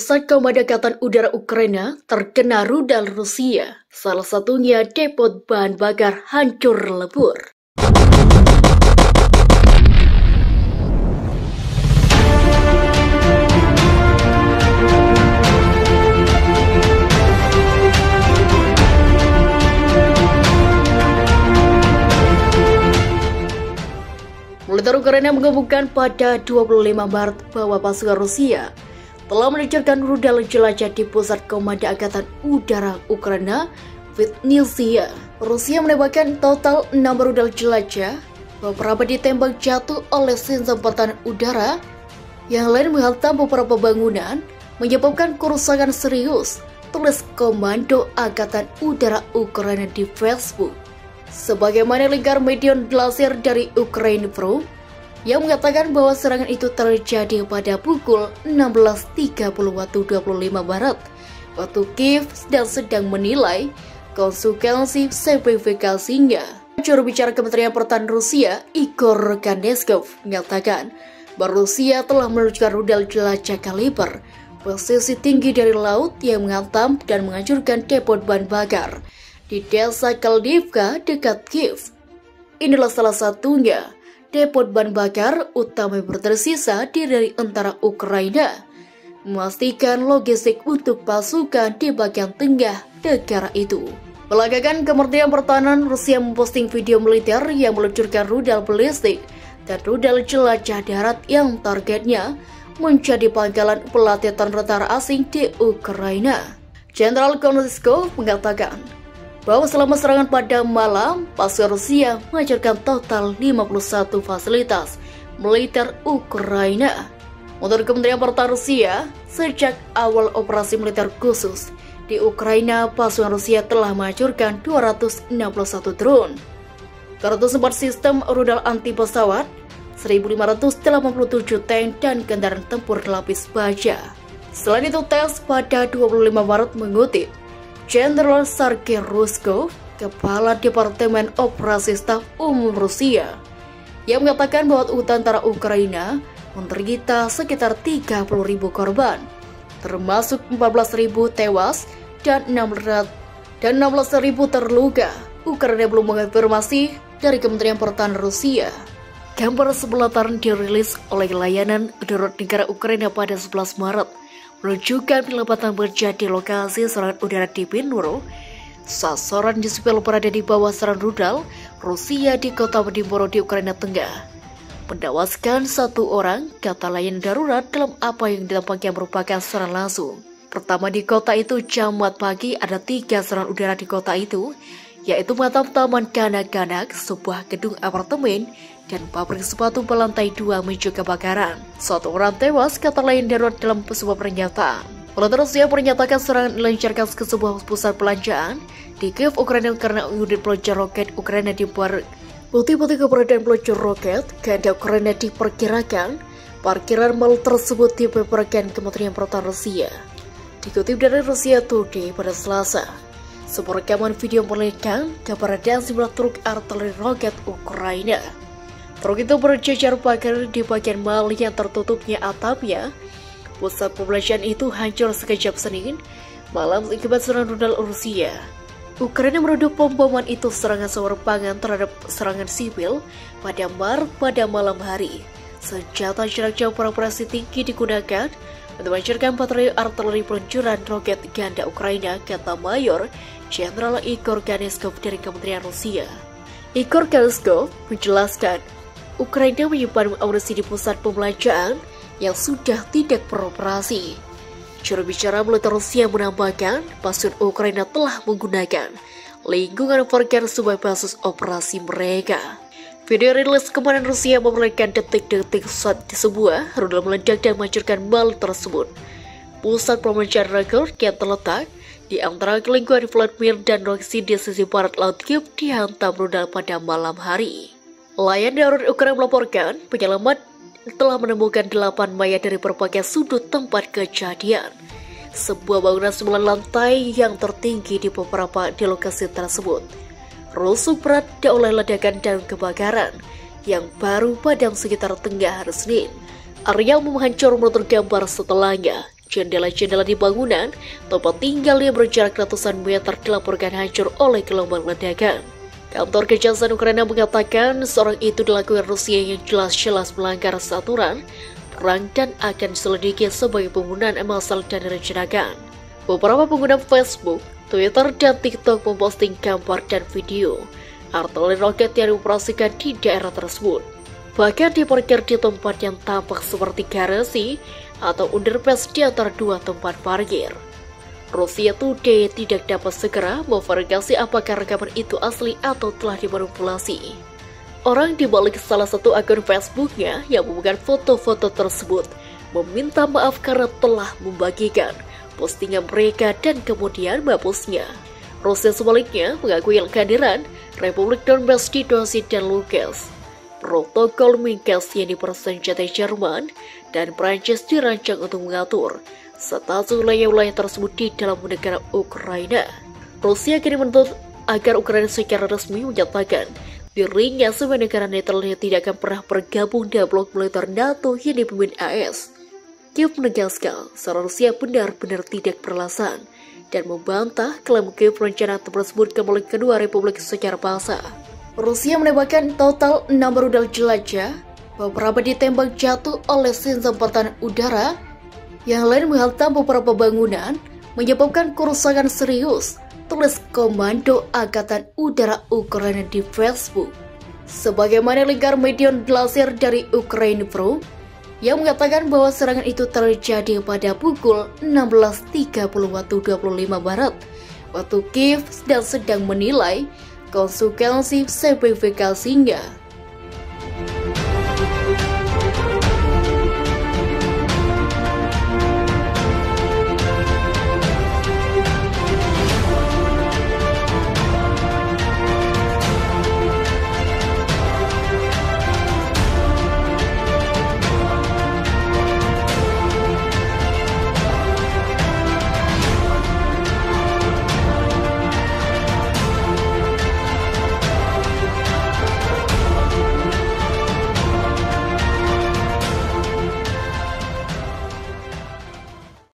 Pusat Komando Angkatan Udara Ukraina terkena rudal Rusia. Salah satunya depot bahan bakar hancur lebur. Militer Ukraina mengumumkan pada 25 Maret bahwa pasukan Rusia telah meluncurkan rudal jelajah di Pusat Komando Angkatan Udara Ukraina, Vinnytsia. Rusia menembakkan total 6 rudal jelajah, beberapa ditembak jatuh oleh sistem pertahanan udara, yang lain menghantam beberapa bangunan, menyebabkan kerusakan serius, tulis Komando Angkatan Udara Ukraina di Facebook. Sebagaimana lingkar medium dilansir dari Ukraine Pro, yang mengatakan bahwa serangan itu terjadi pada pukul 16.30 waktu 25 Maret, waktu Kiev sedang menilai konsekuensi sertifikasinya. Juru bicara Kementerian Pertahanan Rusia, Igor Kaneskov, mengatakan bahwa Rusia telah meluncurkan rudal jelajah kaliber posisi tinggi dari laut yang menghantam dan menghancurkan depot bahan bakar di desa Kaldivka dekat Kiev. Inilah salah satunya. Depot bahan bakar utama yang tersisa dari antara Ukraina, memastikan logistik untuk pasukan di bagian tengah negara itu. Belakangan, Kementerian Pertahanan Rusia memposting video militer yang meluncurkan rudal balistik dan rudal jelajah darat yang targetnya menjadi pangkalan pelatihan tentara asing di Ukraina. Jenderal Kononenko mengatakan bahwa selama serangan pada malam, pasukan Rusia menghancurkan total 51 fasilitas militer Ukraina. Menurut Kementerian Pertahanan Rusia, sejak awal operasi militer khusus di Ukraina, pasukan Rusia telah menghancurkan 261 drone, 304 sistem rudal anti pesawat, 1.587 tank dan kendaraan tempur lapis baja. Selain itu, TASS pada 25 Maret mengutip Jenderal Sergei Ruskov, Kepala Departemen Operasi Staf Umum Rusia, yang mengatakan bahwa utara Ukraina menderita sekitar 30.000 korban, termasuk 14.000 tewas dan 16.000 terluka. Ukraina belum mengonfirmasi dari Kementerian Pertahanan Rusia. Gambar sebelataran dirilis oleh layanan darurat negara Ukraina pada 11 Maret. Menunjukkan penyelamaatan terjadi lokasi serangan udara di Vinnytsia. Sasaran sipil berada di bawah serangan rudal Rusia di kota Dnipro di Ukraina Tengah, menewaskan 1 orang, kata layanan darurat dalam apa yang ditampaknya merupakan serangan langsung. Pertama di kota itu, Jumat pagi ada 3 serangan udara di kota itu, yaitu menghantam taman kanak-kanak, sebuah gedung apartemen, dan pabrik sepatu berlantai 2 menunjuk kebakaran. 1 orang tewas, kata layanan darurat dalam sebuah pernyataan. Militer Rusia menyatakan serangan dilancarkan ke sebuah pusat belanjaan di Kiev, Ukraina karena unit peloncar roket Ukraina dibuat. Bukti-bukti keberadaan peloncar roket ganda Ukraina diperkirakan parkiran mal tersebut dibeberkan Kementerian Pertahanan Rusia. Dikutip dari Rusia Today pada Selasa, sebuah rekaman video memperlihatkan keberadaan sejumlah truk artileri roket Ukraina. Truk itu berjejer pagar di bagian mal yang tertutupnya atapnya. Pusat perbelanjaan itu hancur sekejap Senin malam akibat serangan rudal Rusia. Ukraina menuduh pemboman itu serangan sewerpangan terhadap serangan sipil pada Maret pada malam hari. Senjata jarak jauh beroperasi tinggi digunakan untuk meluncurkan baterai artileri peluncuran roket ganda Ukraina, kata Mayor Jenderal Igor Kaneskov dari Kementerian Rusia. Igor Kaneskov menjelaskan Ukraina menyimpan amunisi di pusat pembelanjaan yang sudah tidak beroperasi. Juru bicara militer Rusia menambahkan pasukan Ukraina telah menggunakan lingkungan parkir sebagai basis operasi mereka. Video rilis Kementerian Rusia memperlihatkan detik-detik saat sebuah rudal meledak dan menghancurkan mal tersebut. Pusat pembelanjaan rekor yang terletak di antara lingkungan Vladimir dan Roxy di sisi barat laut Kiev dihantam rudal pada malam hari. Layanan darurat Ukraina melaporkan penyelamat telah menemukan 8 mayat dari berbagai sudut tempat kejadian. Sebuah bangunan 9 lantai yang tertinggi di beberapa di lokasi tersebut rusuh berat oleh ledakan dan kebakaran yang baru padam sekitar tengah hari Senin. Area menghancur menurut gambar setelahnya. Jendela-jendela di bangunan tempat tinggal yang berjarak ratusan meter dilaporkan hancur oleh gelombang ledakan. Kantor Kejaksaan Ukraina mengatakan seorang itu dilakukan Rusia yang jelas-jelas melanggar aturan perang dan akan diselidiki sebagai pembunuhan massal dan direncanakan. Beberapa pengguna Facebook, Twitter, dan TikTok memposting gambar dan video artileri roket yang dioperasikan di daerah tersebut. Bahkan diparkir di tempat yang tampak seperti garasi atau underpass di antara dua tempat parkir. Rusia Today tidak dapat segera memverifikasi apakah rekaman itu asli atau telah dimanipulasi. Orang di balik salah satu akun Facebooknya yang memegang foto-foto tersebut meminta maaf karena telah membagikan postingan mereka dan kemudian menghapusnya. Rusia sebaliknya mengakui kehadiran Republik Donbas di Donetsk dan Lugansk. Protokol Minsk yang dipersenjatai Jerman dan Prancis dirancang untuk mengatur status wilayah-wilayah tersebut di dalam negara Ukraina. Rusia kini menuntut agar Ukraina secara resmi menyatakan dirinya sebagai negara netral yang tidak akan pernah bergabung dalam blok militer NATO yang dipimpin AS. Kiev menegaskan secara Rusia benar-benar tidak beralasan dan membantah klaim Kiev rencana tersebut kembali kedua republik secara paksa. Rusia menembakkan total 6 rudal jelajah, beberapa ditembak jatuh oleh sistem pertahanan udara, yang lain menghantam beberapa bangunan, menyebabkan kerusakan serius, tulis Komando Angkatan Udara Ukraina di Facebook. Sebagaimana lingkar median Glacier dari Ukraine Pro, yang mengatakan bahwa serangan itu terjadi pada pukul 16.30 waktu 25 Maret, waktu Kiev sedang menilai konsekuensi spesifikasinya.